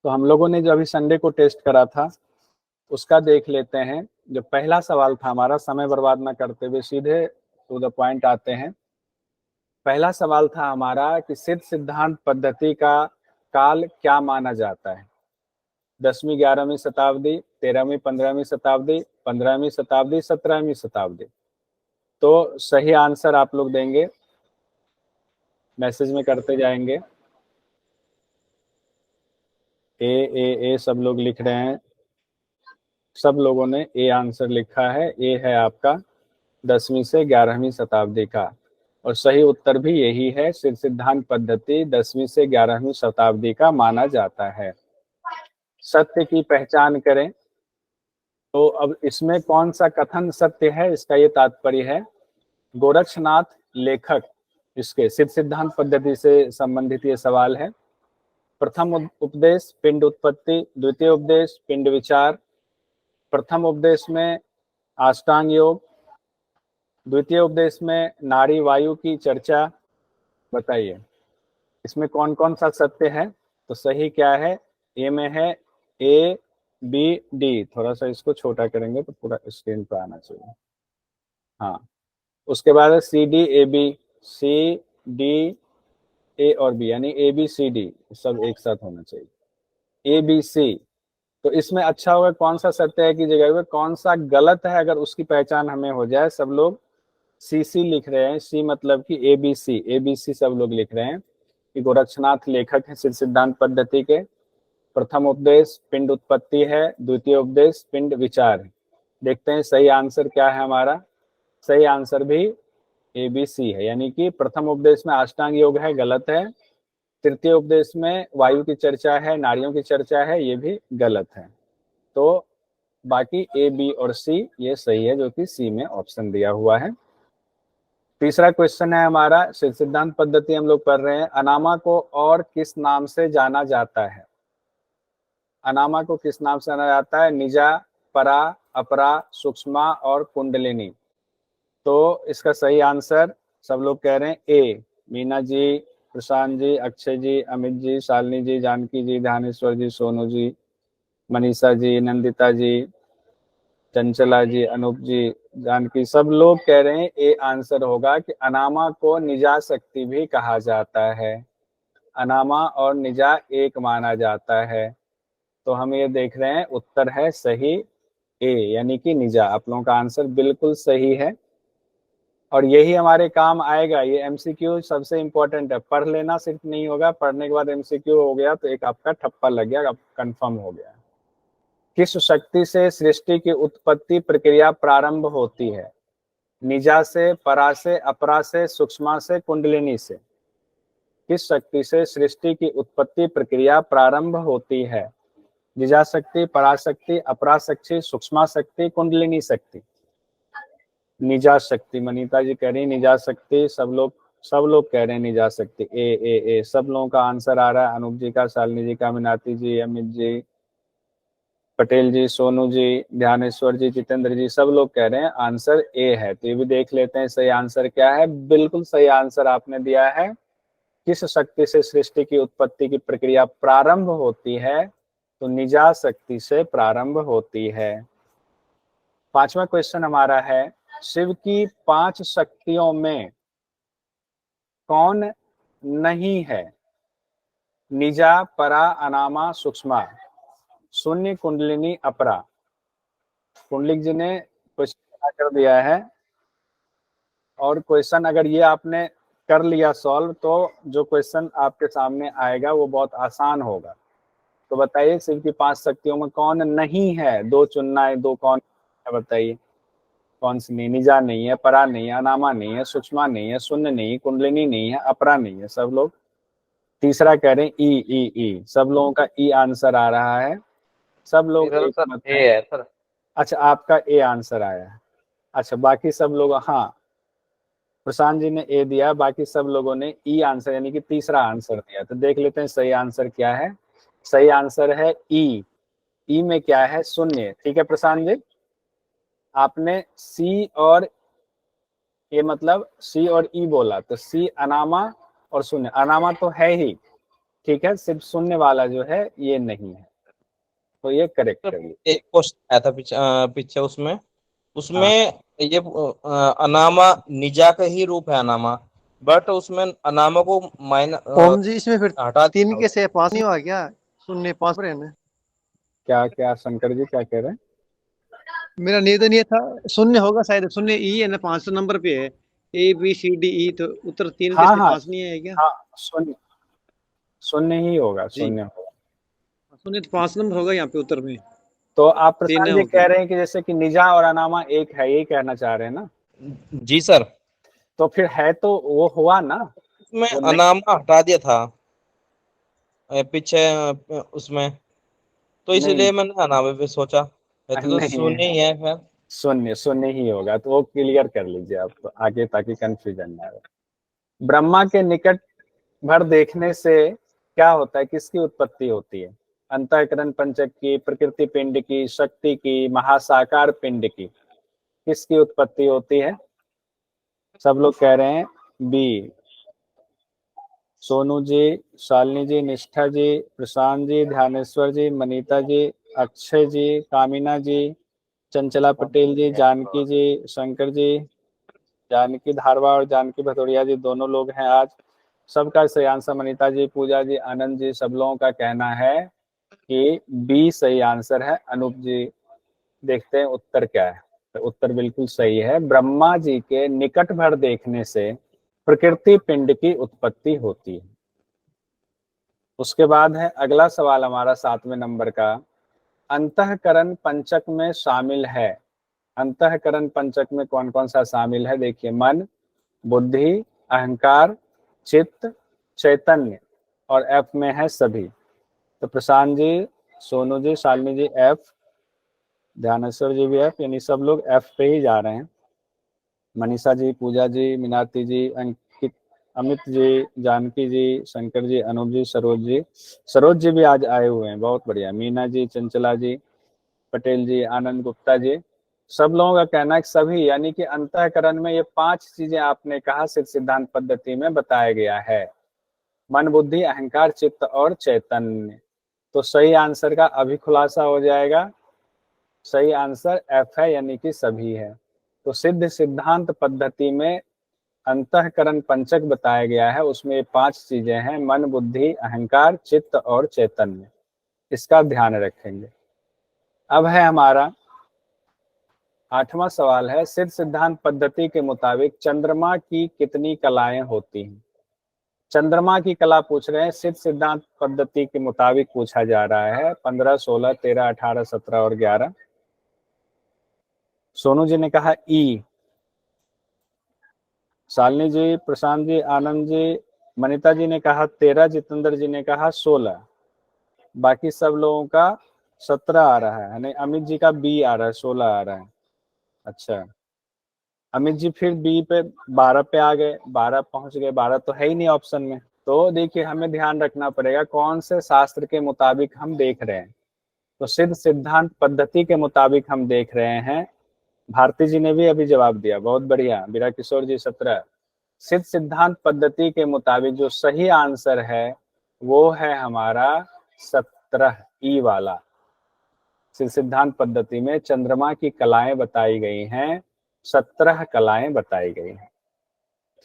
तो हम लोगों ने जो अभी संडे को टेस्ट करा था उसका देख लेते हैं। जो पहला सवाल था हमारा, समय बर्बाद ना करते हुए सीधे टू द पॉइंट आते हैं। पहला सवाल था हमारा कि सिद्ध सिद्धांत पद्धति का काल क्या माना जाता है? 10वीं 11वीं शताब्दी, 13वीं 15वीं शताब्दी, 15वीं शताब्दी, 17वीं शताब्दी। तो सही आंसर आप लोग देंगे, मैसेज में करते जाएंगे। ए सब लोग लिख रहे हैं, सब लोगों ने ए आंसर लिखा है। ए है आपका 10वीं से 11वीं शताब्दी का, और सही उत्तर भी यही है। सिद्ध सिद्धांत पद्धति 10वीं से 11वीं शताब्दी का माना जाता है। सत्य की पहचान करें, तो अब इसमें कौन सा कथन सत्य है, इसका ये तात्पर्य है। गोरक्षनाथ लेखक, इसके सिद्ध सिद्धांत पद्धति से संबंधित ये सवाल है। प्रथम उपदेश पिंड उत्पत्ति, द्वितीय उपदेश पिंड विचार, प्रथम उपदेश में अष्टांग योग, द्वितीय उपदेश में नाड़ी वायु की चर्चा। बताइए इसमें कौन कौन सा सत्य है? तो सही क्या है? ए में है ए बी डी। थोड़ा सा इसको छोटा करेंगे तो पूरा स्क्रीन पर आना चाहिए। हाँ, उसके बाद है C D A B, C D A और बी, यानी ए बी सी डी सब एक साथ होना चाहिए, ए बी सी। तो इसमें अच्छा होगा कौन सा सत्य है की जगह पे कौन सा गलत है, अगर उसकी पहचान हमें हो जाए। सब लोग सी सी लिख रहे हैं, सी मतलब कि A B C, A B सी सब लोग लिख रहे हैं कि गोरक्षनाथ लेखक है सिद्ध सिद्धांत पद्धति के। प्रथम उपदेश पिंड उत्पत्ति है, द्वितीय उपदेश पिंड विचार है। देखते हैं सही आंसर क्या है हमारा। सही आंसर भी ए बी सी है, यानी कि प्रथम उपदेश में अष्टांग योग है, गलत है। तृतीय उपदेश में वायु की चर्चा है, नाड़ियों की चर्चा है, ये भी गलत है। तो बाकी ए बी और सी ये सही है, जो कि सी में ऑप्शन दिया हुआ है। तीसरा क्वेश्चन है हमारा, सिद्ध सिद्धांत पद्धति हम लोग पढ़ रहे हैं। अनामा को और किस नाम से जाना जाता है? अनामा को किस नाम से जाना जाता है? निजा, परा, अपरा, सूक्ष्मा और कुंडलिनी। तो इसका सही आंसर सब लोग कह रहे हैं ए। मीना जी, प्रशांत जी, अक्षय जी, अमित जी, शालिनी जी, जानकी जी, ध्यानेश्वर जी, सोनू जी, मनीषा जी, नंदिता जी, चंचला जी, अनूप जी, जानकी, सब लोग कह रहे हैं ए आंसर होगा कि अनामा को निजा शक्ति भी कहा जाता है। अनामा और निजा एक माना जाता है। तो हम ये देख रहे हैं उत्तर है सही ए, यानी कि निजा। आप लोगों का आंसर बिल्कुल सही है और यही हमारे काम आएगा। ये एमसीक्यू सबसे इंपॉर्टेंट है, पढ़ लेना सिर्फ नहीं होगा, पढ़ने के बाद एमसीक्यू हो गया तो एक आपका ठप्पा लग गया, कंफर्म हो गया। किस शक्ति से सृष्टि की उत्पत्ति प्रक्रिया प्रारंभ होती है? निजा से, परा से, अपरा से, सूक्ष्मा से, कुंडलिनी से। किस शक्ति से सृष्टि की उत्पत्ति प्रक्रिया प्रारंभ होती है? निजा शक्ति, पराशक्ति, अपराशक्ति, सूक्ष्मा शक्ति, कुंडलिनी शक्ति। निजा शक्ति, मनीता जी कह रही निजा शक्ति, सब लोग कह रहे हैं निजा शक्ति। ए सब लोगों का आंसर आ रहा है। अनूप जी का, शालिनी जी का, मीनाती जी, अमित जी, पटेल जी, सोनू जी, ध्यानेश्वर जी, जितेंद्र जी, सब लोग कह रहे हैं आंसर ए है। तो ये भी देख लेते हैं सही आंसर क्या है। बिल्कुल सही आंसर आपने दिया है। किस शक्ति से सृष्टि की उत्पत्ति की प्रक्रिया प्रारंभ होती है? तो निजा शक्ति से प्रारंभ होती है। पांचवा क्वेश्चन हमारा है, शिव की 5 शक्तियों में कौन नहीं है? निजा, परा, अनामा, सूक्ष्मा, शून्य, कुंडलिनी, अपरा। कुंडलिक जी ने क्वेश्चन बना कर दिया है, और क्वेश्चन अगर ये आपने कर लिया सॉल्व तो जो क्वेश्चन आपके सामने आएगा वो बहुत आसान होगा। तो बताइए शिव की 5 शक्तियों में कौन नहीं है? 2 चुनना है, 2 कौन है बताइए। कौन सी नहीं? निजा नहीं है, परा नहीं है, अनामा नहीं है, सूक्ष्मा नहीं है, शून्य नहीं है, कुंडलिनी नहीं है, अपरा नहीं है। सब लोग तीसरा कह रहे हैं ई। सब लोगों का ई आंसर आ रहा है, सब लोग इधर एक सर मत ए है। है सर। अच्छा, आपका ए आंसर आया है। अच्छा, बाकी सब लोग, हाँ प्रशांत जी ने ए दिया, बाकी सब लोगों ने ई आंसर यानी कि तीसरा आंसर दिया। तो देख लेते हैं सही आंसर क्या है। सही आंसर है ई। ई में क्या है? शून्य। ठीक है प्रशांत जी, आपने सी और ए मतलब सी और ई बोला, तो सी अनामा और शून्य। अनामा तो है ही, ठीक है, सिर्फ शून्य वाला जो है ये नहीं है, तो ये करेक्ट सर कर ली। एक क्वेश्चन आया था पीछे पीछे उसमें उसमें हाँ ये अनामा निजा का ही रूप है अनामा, बट उसमें अनामा को ओम जी, इसमें फिर हटा तीन दिया के से पांच नहीं हुआ क्या? शून्य पांच पर है ना। क्या क्या शंकर जी क्या कह रहे हैं? मेरा निवेदन ये था, शून्य होगा शायद, शून्य ई है ना, 500 नंबर पे है। ए बी सी डी ई, तो उत्तर तीन के हाँ से हाँ पांच नहीं है क्या? हाँ, शून्य, शून्य ही होगा, जी, शून्य होगा। शून्य तो 5 नंबर होगा यहाँ पे उत्तर में। तो आप तीन प्रशांत है जी होगा। कह रहे हैं कि जैसे कि निजा और अनामा एक है, यही कहना चाह रहे हैं ना? जी सर, तो फिर है तो वो हुआ ना, उसमें वो नहीं। अनामा हटा दिया था पीछे उसमें, तो नहीं इसीलिए मैंने अनामे पे सोचा, वैसे तो नहीं शून्य ही है खैर। शून्य, शून्य ही होगा, तो वो क्लियर कर लीजिए आप तो आगे, ताकि कंफ्यूजन ना हो। ब्रह्मा के निकट भर देखने से क्या होता है, किसकी उत्पत्ति होती है? अंतःकरण पंचक की, प्रकृति पिंड की, शक्ति की, महासाकार पिंड की, किसकी उत्पत्ति होती है? सब लोग कह रहे हैं बी। सोनू जी, शालिनी जी, निष्ठा जी, प्रशांत जी, ध्यानेश्वर जी, मनीता जी, अक्षय जी, कामिना जी, चंचला पटेल जी, जानकी जी, शंकर जी, जानकी धारवा और जानकी भदौरिया जी दोनों लोग हैं आज। सबका सही आंसर, मनीता जी, पूजा जी, आनंद जी, सब लोगों का कहना है कि बी सही आंसर है। अनूप जी देखते हैं उत्तर क्या है। तो उत्तर बिल्कुल सही है, ब्रह्मा जी के निकट भर देखने से प्रकृति पिंड की उत्पत्ति होती है। उसके बाद है अगला सवाल हमारा 7वें नंबर का, अंतःकरण पंचक में शामिल है। अंतःकरण पंचक में कौन कौन सा शामिल है? देखिए, मन, बुद्धि, अहंकार, चित्त, चैतन्य, और एफ में है सभी। तो प्रशांत जी, सोनू जी, शालिनी जी एफ, ध्यानेश्वर जी भी एफ, यानी सब लोग एफ पे ही जा रहे हैं। मनीषा जी, पूजा जी, मीनाती जी, अंकित, अमित जी, जानकी जी, शंकर जी, अनूप जी, सरोज जी, सरोज जी भी आज आए हुए हैं, बहुत बढ़िया। मीना जी, चंचला जी, पटेल जी, आनंद गुप्ता जी, सब लोगों का कहना है कि सभी, यानी कि अंतःकरण में ये 5 चीजें आपने कहा सिद्ध सिद्धांत पद्धति में बताया गया है, मन, बुद्धि, अहंकार, चित्त और चैतन्य। तो सही आंसर का अभी खुलासा हो जाएगा, सही आंसर एफ है, यानी कि सभी है। तो सिद्ध सिद्धांत पद्धति में अंतःकरण पंचक बताया गया है, उसमें 5 चीजें हैं, मन, बुद्धि, अहंकार, चित्त और चैतन्य। इसका ध्यान रखेंगे। अब है हमारा 8वां सवाल है, सिद्ध सिद्धांत पद्धति के मुताबिक चंद्रमा की कितनी कलाएं होती हैं? चंद्रमा की कला पूछ रहे हैं, सिद्ध सिद्धांत पद्धति के मुताबिक पूछा जा रहा है। 15, 16, 13, 18, 17 और 11। सोनू जी ने कहा ई, शालिनी जी, प्रशांत जी, आनंद जी, मनीता जी ने कहा 13, जितेंद्र जी ने कहा 16, बाकी सब लोगों का 17 आ रहा है। नहीं, अमित जी का बी आ रहा है, 16 आ रहा है। अच्छा, अमित जी फिर बी पे 12 पे आ गए, 12 पहुंच गए, 12 तो है ही नहीं ऑप्शन में। तो देखिए, हमें ध्यान रखना पड़ेगा कौन से शास्त्र के मुताबिक हम देख रहे हैं। तो सिद्ध सिद्धांत पद्धति के मुताबिक हम देख रहे हैं। भारती जी ने भी अभी जवाब दिया, बहुत बढ़िया। बीरा किशोर जी 17। सिद्ध सिद्धांत पद्धति के मुताबिक जो सही आंसर है वो है हमारा 17 ई वाला। सिद्ध सिद्धांत पद्धति में चंद्रमा की कलाएं बताई गई हैं, 17 कलाएं बताई गई हैं।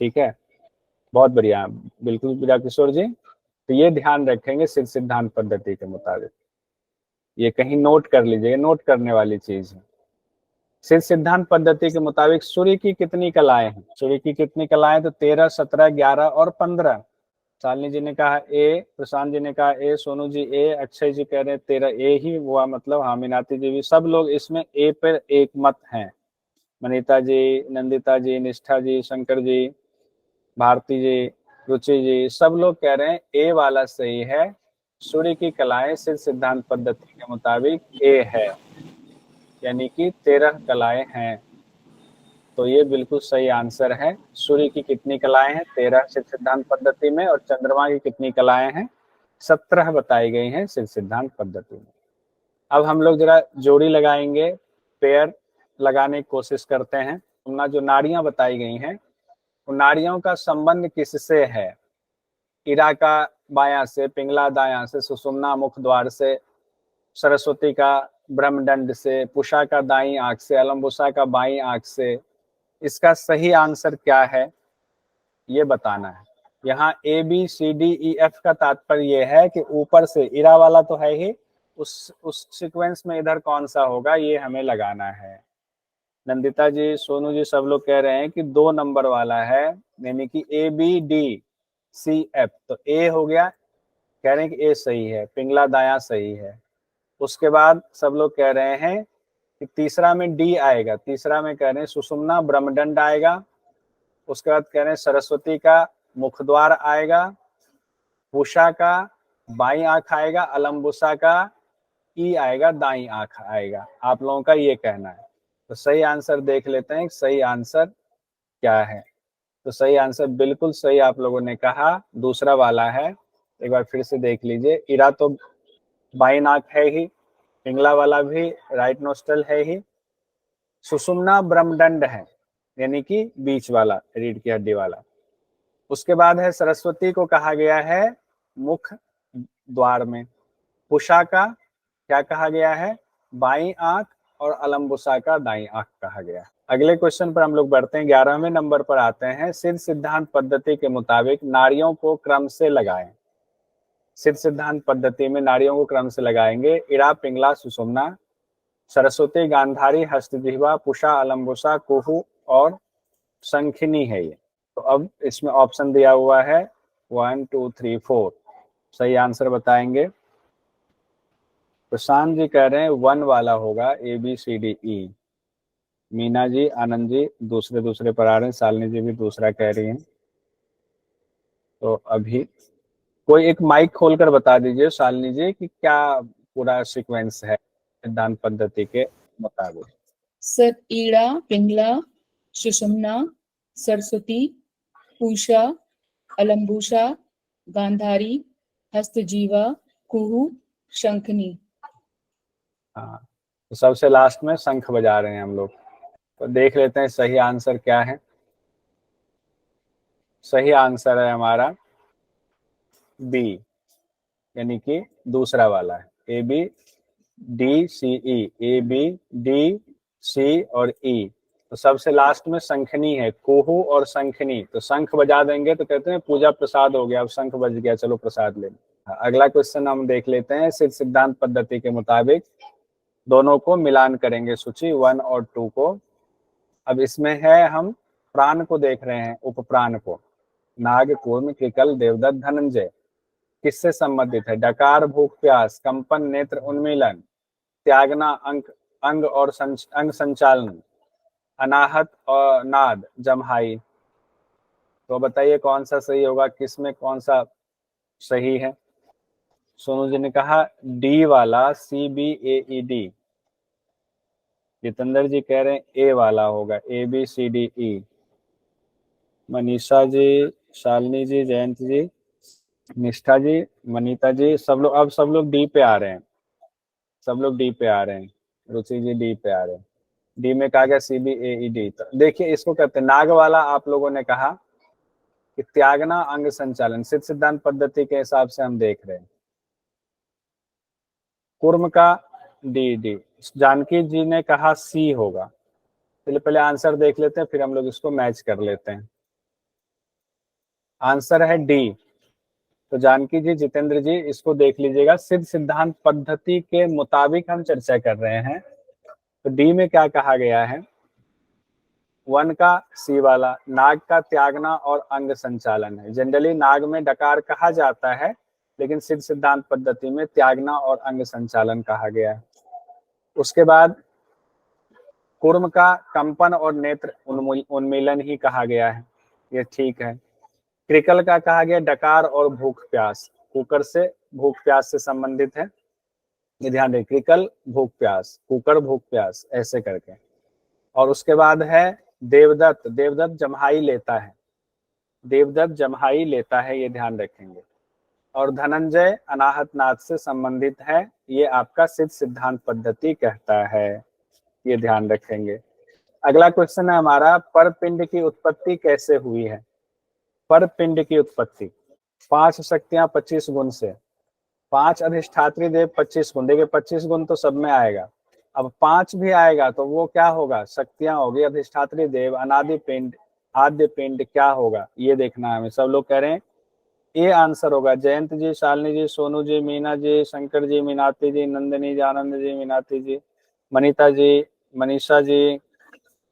ठीक है, बहुत बढ़िया, बिल्कुल बीरा किशोर जी। तो ये ध्यान रखेंगे सिद्ध सिद्धांत पद्धति के मुताबिक, ये कहीं नोट कर लीजिएगा, नोट करने वाली चीज है। सिद्ध सिद्धांत पद्धति के मुताबिक सूर्य की कितनी कलाएं हैं? सूर्य की कितनी कलाएं? तो 13, 17, 11 और 15। शालिनी जी ने कहा ए, प्रशांत जी ने कहा ए, सोनू जी ए, अक्षय जी कह रहे हैं 13 ए ही हुआ, मतलब हाँ, मीनाती जी भी, सब लोग इसमें ए पर एक मत हैं। मनीता जी, नंदिता जी, निष्ठा जी, शंकर जी, भारती जी, रुचि जी, सब लोग कह रहे हैं ए वाला सही है। सूर्य की कलाएं सिद्ध सिद्धांत पद्धति के मुताबिक ए है, यानी कि 13 कलाएं हैं। तो ये बिल्कुल सही आंसर है। सूर्य की कितनी कलाएं हैं? 13 सिद्ध सिद्धांत पद्धति में। और चंद्रमा की कितनी कलाएं हैं? 17 बताई गई हैं सिद्ध सिद्धांत पद्धति में। अब हम लोग जरा जोड़ी लगाएंगे, पेयर लगाने की कोशिश करते हैं। तुमने जो नाड़ियां बताई गई हैं, उन नाड़ियों का संबंध किससे है? इरा का बायां से, पिंगला दायां से, सुषुम्ना मुख द्वार से, सरस्वती का ब्रह्मदंड से, पुषा का दाईं आंख से, अलम्बुसा का बाईं आंख से। इसका सही आंसर क्या है ये बताना है। यहाँ A B C D E F का तात्पर्य ये है कि ऊपर से इरा वाला तो है ही, उस सीक्वेंस में इधर कौन सा होगा ये हमें लगाना है। नंदिता जी, सोनू जी, सब लोग कह रहे हैं कि 2 नंबर वाला है, यानी कि A B D C F. तो ए हो गया, कह रहे हैं कि ए सही है, पिंगला दाया सही है। उसके बाद सब लोग कह रहे हैं कि तीसरा में डी आएगा, तीसरा में कह रहे हैं सुषुम्ना ब्रह्मदंड आएगा। उसके बाद कह रहे हैं सरस्वती का मुखद्वार आएगा, पुषा का बाईं आंख आएगा, अलम्बुसा का ई आएगा, दाईं आंख आएगा। आप लोगों का ये कहना है। तो सही आंसर देख लेते हैं, सही आंसर क्या है। तो सही आंसर बिल्कुल सही आप लोगों ने कहा, दूसरा वाला है। एक बार फिर से देख लीजिए, इरा तो बाईं आंख है ही, पिंगला वाला भी राइट नोस्ट्रल है ही, सुषुम्ना ब्रह्मदंड है, यानी कि बीच वाला, रीढ़ की हड्डी वाला। उसके बाद है सरस्वती को कहा गया है मुख द्वार में, पुषा का क्या कहा गया है, बाईं आंख, और अलम्बुसा का दाईं आंख कहा गया। अगले क्वेश्चन पर हम लोग बढ़ते हैं, 11वें नंबर पर आते हैं। सिद्ध सिद्धांत पद्धति के मुताबिक नाड़ियों को क्रम से लगाएं। सिद्ध सिद्धांत पद्धति में नाड़ियों को क्रम से लगाएंगे। इरा, पिंगला, सुषुम्ना, सरस्वती, गांधारी, हस्तजिह्वा, पुषा, अलम्बुसा, कुहू और शंखिनी है ये। तो अब इसमें ऑप्शन दिया हुआ है 1 2 3 4। सही आंसर बताएंगे। प्रशांत जी कह रहे हैं 1 वाला होगा, A B C D E. Meena ji, Anand ji दूसरे पर आ रहे हैं, शालिनी जी भी दूसरा कह रही हैं। तो अभी कोई एक माइक खोलकर बता दीजिए शालिनी जी कि क्या पूरा सीक्वेंस है सिद्धांत पद्धति के मुताबिक। सर, ईड़ा, पिंगला, सुषुम्ना, सरस्वती, पूषा, अलम्बुसा, गांधारी, हस्तजीवा, कुहू, शंखनी। हाँ, तो सबसे लास्ट में शंख बजा रहे हैं हम लोग। तो देख लेते हैं सही आंसर क्या है। सही आंसर है हमारा बी, यानी कि दूसरा वाला है, A B D C E, A B D C और ई। तो सबसे लास्ट में शंखनी है, कुहू और शंखनी। तो शंख बजा देंगे तो कहते हैं पूजा प्रसाद हो गया, अब शंख बज गया, चलो प्रसाद ले। अगला क्वेश्चन हम देख लेते हैं। सिद्ध सिद्धांत पद्धति के मुताबिक दोनों को मिलान करेंगे, सूची 1 और 2 को। अब इसमें है, हम प्राण को देख रहे हैं, उपप्राण को। नाग, कूर्म, कृकल, देवदत्त, धनंजय किससे संबंधित है? डकार, भूख, प्यास, कंपन, नेत्र उन्मीलन, त्यागना, अंग और अंग संचालन, अनाहत और नाद, जमहाई। तो बताइए कौन सा सही होगा, किसमें कौन सा सही है? सोनू जी ने कहा डी वाला, CBAED। जितेंद्र जी कह रहे हैं ए वाला होगा, ABCDE। मनीषा जी, शालिनी जी, जयंत जी, निष्ठा जी, मनीता जी, सब लोग डी पे आ रहे हैं। सब लोग डी पे आ रहे हैं। रुचि जी डी पे आ रहे हैं। डी में कहा गया CBAED। तो देखिए इसको कहते हैं नाग वाला। आप लोगों ने कहा कि त्यागना, अंग संचालन, सिद्ध सिद्धांत पद्धति के हिसाब से हम देख रहे हैं। कुर्म का डी। जानकी जी ने कहा सी होगा। चलिए पहले आंसर देख लेते हैं, फिर हम लोग इसको मैच कर लेते हैं। आंसर है डी। तो जानकी जी, जितेंद्र जी, इसको देख लीजिएगा। सिद्ध सिद्धांत पद्धति के मुताबिक हम चर्चा कर रहे हैं। तो डी में क्या कहा गया है? 1 का सी वाला, नाग का त्यागना और अंग संचालन है। जनरली नाग में डकार कहा जाता है, लेकिन सिद्ध सिद्धांत पद्धति में त्यागना और अंग संचालन कहा गया है। उसके बाद कुर्म का कंपन और नेत्र उन्मीलन ही कहा गया है, ये ठीक है। कृकल का कहा गया डकार और भूख प्यास, कुकर से भूख प्यास से संबंधित है, ये ध्यान रखिए। कृकल भूख प्यास, कुकर भूख प्यास, ऐसे करके। और उसके बाद है देवदत्त जम्हाई लेता है, देवदत्त जम्हाई लेता है, ये ध्यान रखेंगे। और धनंजय अनाहत नाद से संबंधित है, ये आपका सिद्ध सिद्धांत पद्धति कहता है, ये ध्यान रखेंगे। अगला क्वेश्चन है हमारा, परपिंड की उत्पत्ति कैसे हुई है? परपिंड की उत्पत्ति, 5 शक्तियां 25 गुण से, 5 अधिष्ठात्री देव 25 गुण। देखिए 25 गुण तो सब में आएगा, अब 5 भी आएगा तो वो क्या होगा, शक्तियां होगी, अधिष्ठात्री देव, अनादि पिंड, आद्य पिंड, क्या होगा ये देखना है हमें। सब लोग कह रहे हैं ये आंसर होगा। जयंत जी, शालिनी जी, सोनू जी, मीना जी, शंकर जी, मीनाती जी, नंदिनी जी, आनंद जी, मीनाती जी, मनीता जी, मनीषा जी,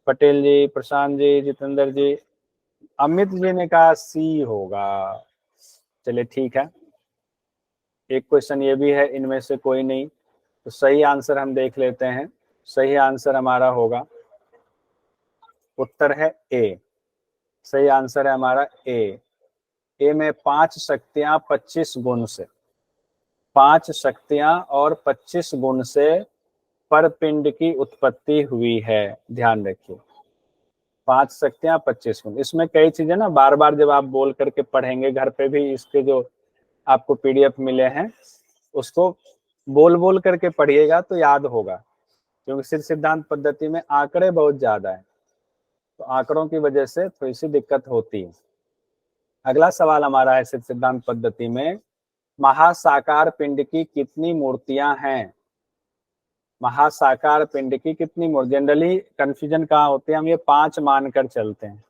पटेल जी, प्रशांत जी, जितेंद्र जी, अमित जी ने कहा सी होगा। चलिए ठीक है, एक क्वेश्चन ये भी है, इनमें से कोई नहीं, तो सही आंसर हम देख लेते हैं। सही आंसर हमारा होगा, उत्तर है ए। सही आंसर है हमारा ए। ए में 5 शक्तियां 25 गुण से, 5 शक्तियां और 25 गुण से पर पिंड की उत्पत्ति हुई है। ध्यान रखिए, 5 शक्तियां 25 गुण। इसमें कई चीजें ना बार बार जब आप बोल करके पढ़ेंगे घर पे भी, इसके जो आपको पीडीएफ मिले हैं उसको बोल बोल करके पढ़िएगा तो याद होगा, क्योंकि सिद्ध सिद्धांत पद्धति में आंकड़े बहुत ज्यादा है, तो आंकड़ों की वजह से थोड़ी सी दिक्कत होती है। अगला सवाल हमारा है सिद्ध सिद्धांत पद्धति में, महासाकार पिंड की कितनी मूर्तियां हैं। महासाकार पिंड की कितनी मूर्ति, जनरली कंफ्यूजन कहाँ होती है, हम ये 5 मानकर चलते हैं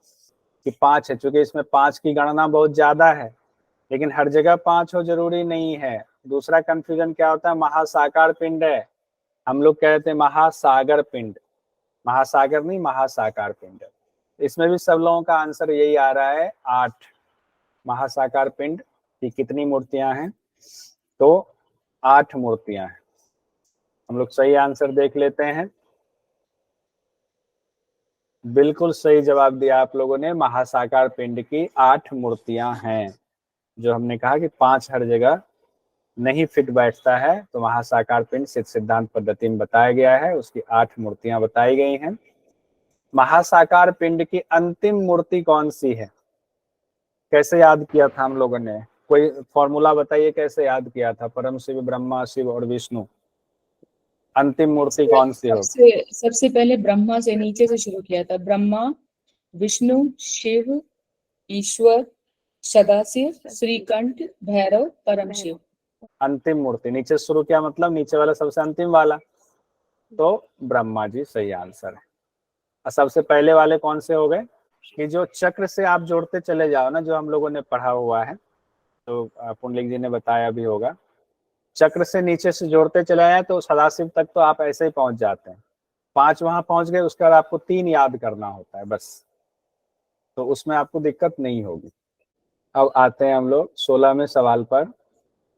कि 5 है, चूंकि इसमें 5 की गणना बहुत ज्यादा है, लेकिन हर जगह 5 हो जरूरी नहीं है। दूसरा कंफ्यूजन क्या होता है, महासाकार पिंड है, हम लोग कहते हैं महासागर पिंड, महासागर नहीं महासाकार पिंड। इसमें भी सब लोगों का आंसर यही आ रहा है 8। महासाकार पिंड की कितनी मूर्तियां हैं, तो 8 मूर्तियां हैं। हम लोग सही आंसर देख लेते हैं। बिल्कुल सही जवाब दिया आप लोगों ने, महासाकार पिंड की 8 मूर्तियां हैं। जो हमने कहा कि 5 हर जगह नहीं फिट बैठता है, तो महासाकार पिंड सिद्ध सिद्धांत पद्धति में बताया गया है, उसकी 8 मूर्तियां बताई गई हैं। महासाकार पिंड की अंतिम मूर्ति कौन सी है, कैसे याद किया था हम लोगों ने, कोई फॉर्मूला बताइए कैसे याद किया था। परम शिव, ब्रह्मा, शिव और विष्णु, अंतिम मूर्ति कौन सी होगी। सबसे सबसे पहले ब्रह्मा से नीचे से शुरू किया था, ब्रह्मा, विष्णु, शिव, ईश्वर, सदाशिव, श्रीकंठ, भैरव, परम शिव। अंतिम मूर्ति नीचे से शुरू किया, मतलब नीचे वाला सबसे अंतिम वाला, तो ब्रह्मा जी सही आंसर है। और सबसे पहले वाले कौन से हो गए, कि जो चक्र से आप जोड़ते चले जाओ ना, जो हम लोगों ने पढ़ा हुआ है, तो पुंडलिक जी ने बताया भी होगा, चक्र से नीचे से जोड़ते चले आए तो सदाशिव तक तो आप ऐसे ही पहुंच जाते हैं। 5 वहां पहुंच गए, उसके बाद आपको 3 याद करना होता है बस, तो उसमें आपको दिक्कत नहीं होगी। अब आते हैं हम लोग 16वें सवाल पर।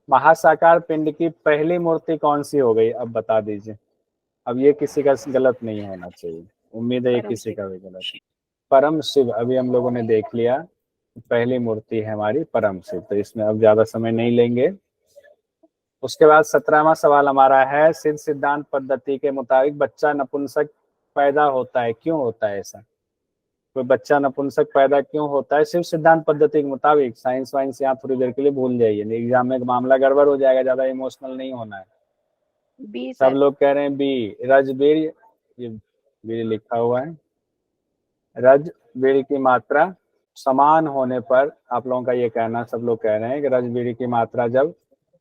महासाकार पिंड की पहली मूर्ति कौन सी हो गई, अब बता दीजिए। अब ये किसी का गलत नहीं होना चाहिए, उम्मीद है ये किसी का भी गलत। परम शिव अभी हम लोगों ने देख लिया, पहली मूर्ति है हमारी परम शिव, तो इसमें अब ज्यादा समय नहीं लेंगे। उसके बाद 17वां सवाल हमारा है, सिद्ध सिद्धांत पद्धति के मुताबिक बच्चा नपुंसक पैदा होता है, क्यों होता है ऐसा, कोई बच्चा नपुंसक पैदा क्यों होता है सिर्फ सिद्धांत पद्धति के मुताबिक। साइंस वाइंस यहाँ थोड़ी देर के लिए भूल जाइए, एग्जाम में मामला गड़बड़ हो जाएगा, ज्यादा इमोशनल नहीं होना है। बी सब सर। लोग कह रहे हैं बी, रजबीर, ये बी लिखा हुआ है। रजबीर की मात्रा समान होने पर, आप लोगों का ये कहना, सब लोग कह रहे हैं कि रजबीर की मात्रा जब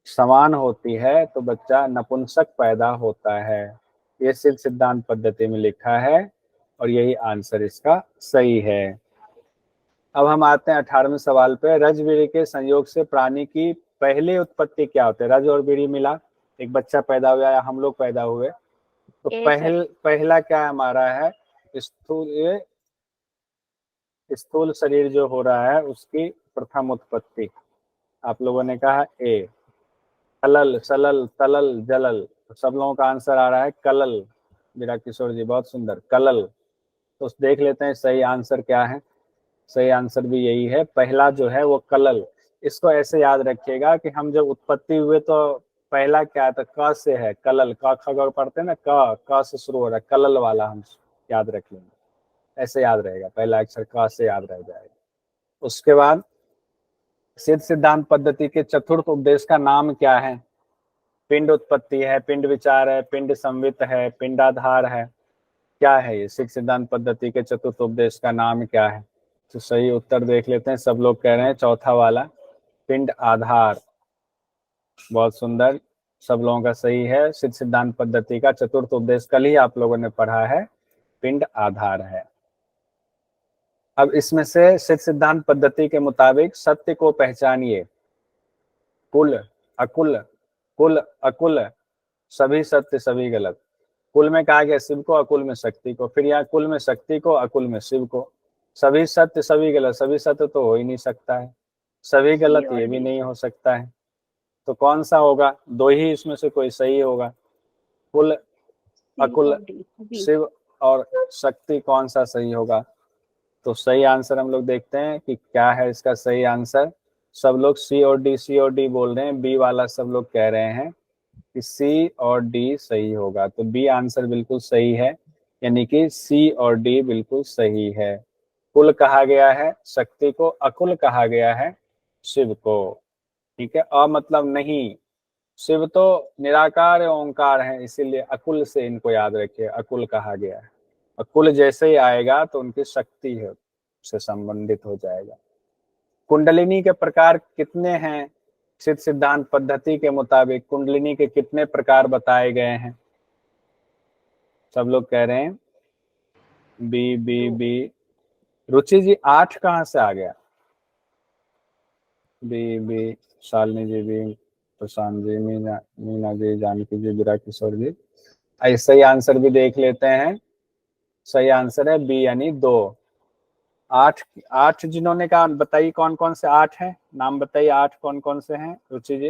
समान होती है तो बच्चा नपुंसक पैदा होता है। ये सिद्ध सिद्धांत पद्धति में लिखा है और यही आंसर इसका सही है। अब हम आते हैं 18वें सवाल पे, रज बीड़ी के संयोग से प्राणी की पहली उत्पत्ति क्या होती है। रज और बीड़ी मिला, एक बच्चा पैदा हुआ या हम लोग पैदा हुए, तो पहला क्या हमारा है, स्थूल शरीर जो हो रहा है उसकी प्रथम उत्पत्ति। आप लोगों ने कहा ए, कलल, सलल, तलल, जलल, तो सब लोगों का आंसर आ रहा है कलल। मेरा किशोर जी बहुत सुंदर, कलल। तो देख लेते हैं सही आंसर क्या है। सही आंसर भी यही है, पहला जो है वो कलल। इसको ऐसे याद रखिएगा कि हम जब उत्पत्ति हुए तो पहला क्या था, क से है, कलल, क ख ग पढ़ते हैं ना, क से शुरू हो रहा है, कलल वाला हम याद रख लेंगे, ऐसे याद रहेगा, पहला अक्षर क से याद रह जाएगा। उसके बाद सिद्ध सिद्धांत पद्धति के चतुर्थ उपदेश का नाम क्या है। पिंड उत्पत्ति है, पिंड विचार है, पिंड संवित है, पिंडाधार है, क्या है ये सिद्ध सिद्धांत पद्धति के चतुर्थ उपदेश का नाम क्या है। तो सही उत्तर देख लेते हैं, सब लोग कह रहे हैं चौथा वाला, पिंड आधार, बहुत सुंदर, सब लोगों का सही है। सिद्ध सिद्धांत पद्धति का चतुर्थ उपदेश कल ही आप लोगों ने पढ़ा है, पिंड आधार है। अब इसमें से सिद्ध सिद्धांत पद्धति के मुताबिक सत्य को पहचानिए। कुल अकुल, कुल अकुल, सभी सत्य सभी गलत। कुल में कहा गया शिव को, अकुल में शक्ति को, फिर यहाँ कुल में शक्ति को, अकुल में शिव को। सभी सत्य सभी गलत, सभी सत्य तो हो ही नहीं सकता है, सभी गलत ये भी नहीं हो सकता है, तो कौन सा होगा? दो ही इसमें से कोई सही होगा। कुल अकुल शिव और शक्ति, कौन सा सही होगा? तो सही आंसर हम लोग देखते हैं कि क्या है इसका सही आंसर। सब लोग सी और डी बोल रहे हैं, बी वाला सब लोग कह रहे हैं कि सी और डी सही होगा। तो बी आंसर बिल्कुल सही है, यानी कि सी और डी बिल्कुल सही है। कुल कहा गया है शक्ति को, अकुल कहा गया है शिव को। ठीक है, अ मतलब नहीं, शिव तो निराकार ओंकार है, इसीलिए अकुल से इनको याद रखिए, अकुल कहा गया है। अकुल जैसे ही आएगा तो उनकी शक्ति है से संबंधित हो जाएगा। कुंडलिनी के प्रकार कितने हैं? सिद्ध सिद्धांत पद्धति के मुताबिक कुंडलिनी के कितने प्रकार बताए गए हैं? सब लोग कह रहे हैं B B B. Ruchi ji 8 कहाँ से आ गया? B B, Shalini ji B, Prashant ji, Meena ji, Janaki ji, Bira Kishore जी। सही आंसर भी देख लेते हैं। सही आंसर है बी यानी 2। 8 जिन्होंने कहा बताइए कौन कौन से 8 हैं, नाम बताइए 8 कौन कौन से हैं। रुचि जी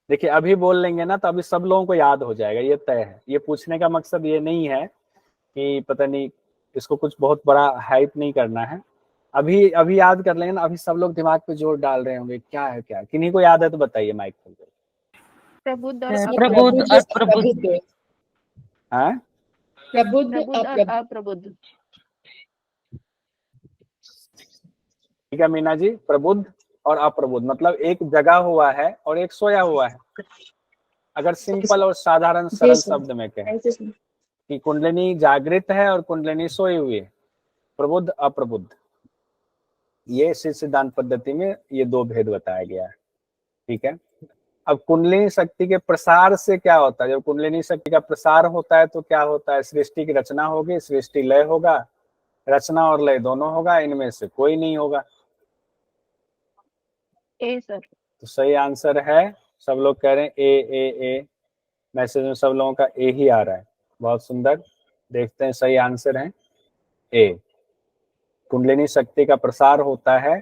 देखिए अभी बोल लेंगे ना तो अभी सब लोगों को याद हो जाएगा, ये तय है। ये पूछने का मकसद ये नहीं है कि पता नहीं, इसको कुछ बहुत बड़ा हाइप नहीं करना है। अभी अभी याद कर लेंगे ना, अभी सब लोग दिमाग पे जोर डाल रहे होंगे क्या है क्या, किन्हीं को याद है तो बताइए माइक खोल कर। प्रबुद्ध और प्रबुद्ध, अप्रबुद्ध। प्रबुद्ध, हाँ, प्रबुद्ध, प्रबुद्ध और अप्रबुद्ध। अप्रबुद्ध। ठीक है मीना जी, प्रबुद्ध और अप्रबुद्ध मतलब एक जगा हुआ है और एक सोया हुआ है। अगर सिंपल और साधारण सरल शब्द में कहें कि कुंडलिनी जागृत है और कुंडलिनी सोई हुई है, प्रबुद्ध अप्रबुद्ध, ये सिद्धांत पद्धति में ये 2 भेद बताया गया है। ठीक है, अब कुंडलिनी शक्ति के प्रसार से क्या होता है? जब कुंडलिनी शक्ति का प्रसार होता है तो क्या होता है? सृष्टि की रचना होगी, सृष्टि लय होगा, रचना और लय दोनों होगा, इनमें से कोई नहीं होगा। ए सर। तो सही आंसर है, सब लोग कह रहे हैं ए। मैसेज में सब लोगों का ए ही आ रहा है, बहुत सुंदर। देखते हैं सही आंसर है ए। कुंडलिनी शक्ति का प्रसार होता है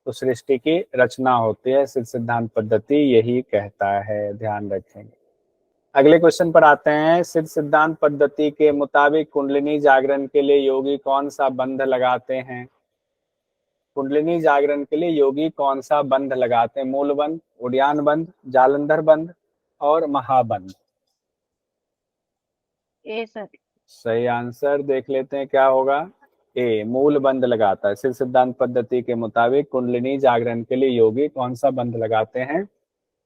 तो सृष्टि की रचना होती है, सिद्ध सिद्धांत पद्धति यही कहता है, ध्यान रखेंगे। अगले क्वेश्चन पर आते हैं। सिद्ध सिद्धांत पद्धति के मुताबिक कुंडलिनी जागरण के लिए योगी कौन सा बंध लगाते हैं? कुंडलिनी जागरण के लिए योगी कौन सा बंध लगाते हैं? मूल बंध, उड्डयन बंध, जालंधर बंध और महाबंध। ए सर। सही आंसर देख लेते हैं क्या होगा। ए, मूल बंध लगाता है। सिद्ध सिद्धांत पद्धति के मुताबिक कुंडलिनी जागरण के लिए योगी कौन सा बंध लगाते हैं?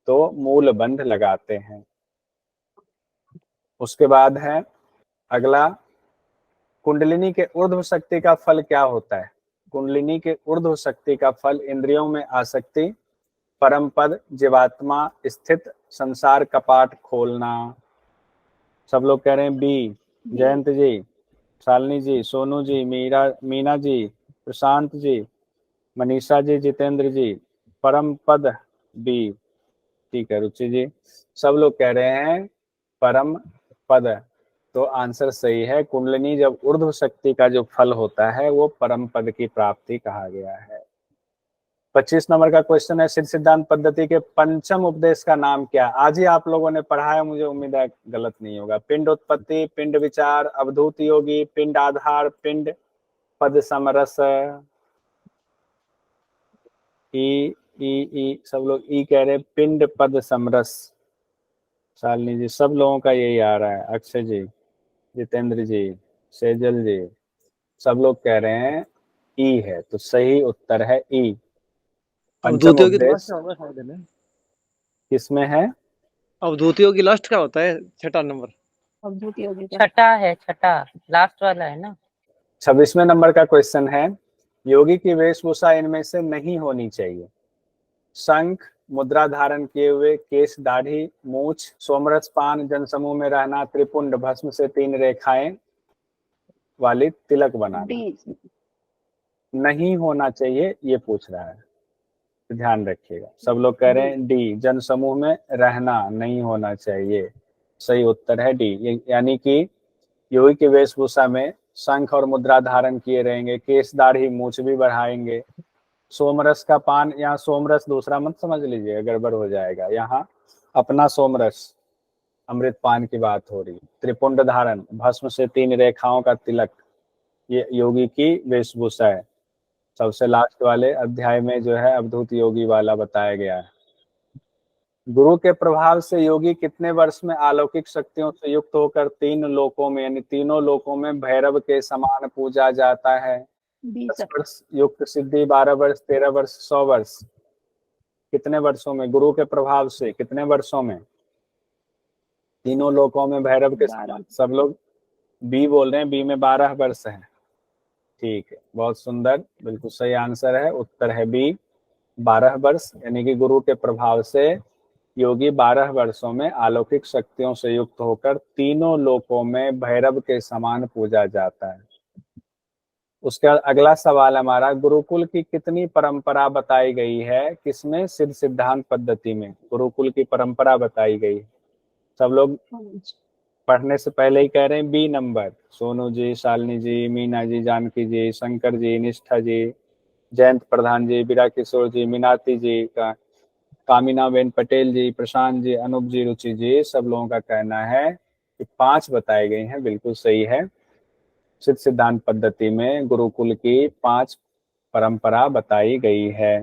तो मूल बंध लगाते हैं। उसके बाद है अगला, कुंडलिनी के ऊर्ध्व शक्ति का फल क्या होता है? कुंडलिनी के ऊर्ध्व शक्ति का फल इंद्रियों में आसक्ति, परम पद, जीवात्मा स्थित, संसार कपाट खोलना। सब लोग कह रहे हैं बी। जयंत जी, शालिनी जी, सोनू जी, मीना जी, प्रशांत जी, मनीषा जी, जितेंद्र जी, परम पद बी। ठीक है रुचि जी, सब लोग कह रहे हैं परम पद, तो आंसर सही है। कुंडलिनी जब ऊर्ध्व शक्ति का जो फल होता है वो परम पद की प्राप्ति कहा गया है। 25 नंबर का क्वेश्चन है, सिद्ध सिद्धांत पद्धति के पंचम उपदेश का नाम क्या? आज ही आप लोगों ने पढ़ा है, मुझे उम्मीद है गलत नहीं होगा। पिंड उत्पत्ति, पिंड विचार, अवधूत योगी, पिंड आधार, पिंड पद समरस। ई सब लोग ई कह रहे हैं, पिंड पद समरस। शालिनी जी, सब लोगों का यही आ रहा है। अक्षय जी, जितेंद्र जी, सेजल जी, सब लोग कह रहे हैं ई है, तो सही उत्तर है ई। पंचम उपदेश किसमें है? अवधूतियों की लास्ट का होता है 6ठा नंबर। अवधूत योगी का। छठा है, छठा लास्ट वाला है ना। 26वें नंबर का क्वेश्चन है, योगी की वेशभूषा इनमें से नहीं होनी चाहिए। शंख, मुद्रा धारण किए हुए, केश दाढ़ी मूछ, सोमरस पान, जनसमूह में रहना, त्रिपुंड, भस्म से 3 रेखाएं वाली तिलक बनाना। डी। नहीं होना चाहिए ये पूछ रहा है, तो ध्यान रखिएगा। सब लोग कह रहे हैं डी, जनसमूह में रहना नहीं होना चाहिए। सही उत्तर है डी। यानी कि योगी की वेशभूषा में शंख और मुद्रा धारण किए रहेंगे, केश दाढ़ी मूछ भी बढ़ाएंगे, सोमरस का पान, यहाँ सोमरस दूसरा मत समझ लीजिए, गड़बड़ हो जाएगा। यहाँ अपना सोमरस अमृत पान की बात हो रही। त्रिपुंड धारण, भस्म से 3 रेखाओं का तिलक, ये योगी की वेशभूषा है। सबसे लास्ट वाले अध्याय में जो है अवधूत योगी वाला बताया गया है। गुरु के प्रभाव से योगी कितने वर्ष में अलौकिक शक्तियों से युक्त होकर 3 लोकों में, यानी तीनों लोकों में भैरव के समान पूजा जाता है? B 10 sir. वर्ष युक्त सिद्धि, 12 वर्ष, 13 वर्ष, 100 वर्ष। कितने वर्षों में? गुरु के प्रभाव से कितने वर्षों में? तीनों लोकों में भैरव के समान। सब लोग बी बोल रहे हैं, बी में 12 वर्ष है। ठीक है, बहुत सुंदर, बिल्कुल सही आंसर है। उत्तर है बी, 12 वर्ष। यानी कि गुरु के प्रभाव से योगी 12 वर्षों में अलौकिक शक्तियों से युक्त होकर तीनों लोकों में भैरव के समान पूजा जाता है। उसका अगला सवाल हमारा, गुरुकुल की कितनी परंपरा बताई गई है? किसमें? सिद्ध सिद्धांत पद्धति में गुरुकुल की परंपरा बताई गई है। सब लोग पढ़ने से पहले ही कह रहे हैं बी नंबर। सोनू जी, शालिनी जी, मीना जी, जानकी जी, शंकर जी, निष्ठा जी, जयंत प्रधान जी, बीरा किशोर जी, मीनाती जी, कामिना बेन पटेल जी, प्रशांत जी, अनूप जी, रुचि जी, सब लोगों का कहना है कि 5 बताए गए हैं। बिल्कुल सही है। सिद्ध सिद्धांत पद्धति में गुरुकुल की 5 परंपरा बताई गई है।